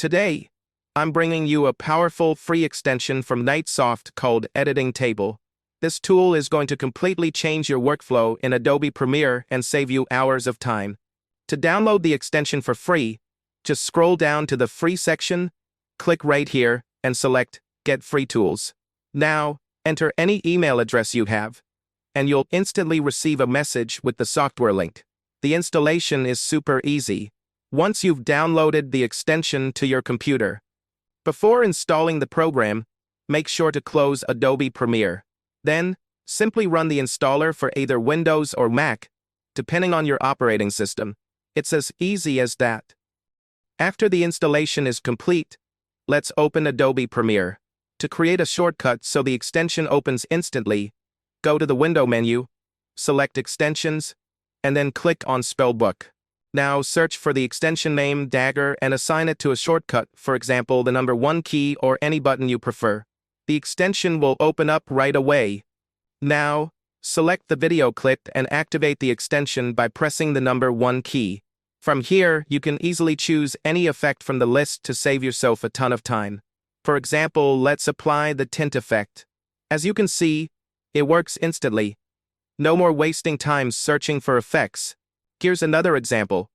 Today, I'm bringing you a powerful free extension from Mixxx called Editing Table. This tool is going to completely change your workflow in Adobe Premiere and save you hours of time. To download the extension for free, just scroll down to the free section, click right here, and select Get Free Tools. Now, enter any email address you have, and you'll instantly receive a message with the software link. The installation is super easy once you've downloaded the extension to your computer. Before installing the program, make sure to close Adobe Premiere. Then, simply run the installer for either Windows or Mac, depending on your operating system. It's as easy as that. After the installation is complete, let's open Adobe Premiere. To create a shortcut so the extension opens instantly, go to the Window menu, select Extensions, and then click on Spellbook. Now search for the extension name Dagger and assign it to a shortcut, for example the number 1 key or any button you prefer. The extension will open up right away. Now, select the video clip and activate the extension by pressing the number 1 key. From here, you can easily choose any effect from the list to save yourself a ton of time. For example, let's apply the tint effect. As you can see, it works instantly. No more wasting time searching for effects. Here's another example.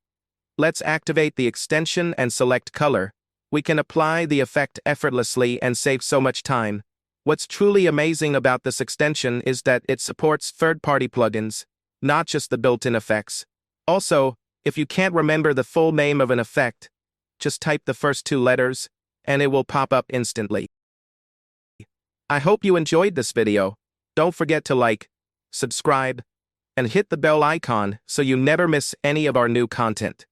Let's activate the extension and select color. We can apply the effect effortlessly and save so much time. What's truly amazing about this extension is that it supports third-party plugins, not just the built-in effects. Also, if you can't remember the full name of an effect, just type the first 2 letters, and it will pop up instantly. I hope you enjoyed this video. Don't forget to like, subscribe, and hit the bell icon so you never miss any of our new content.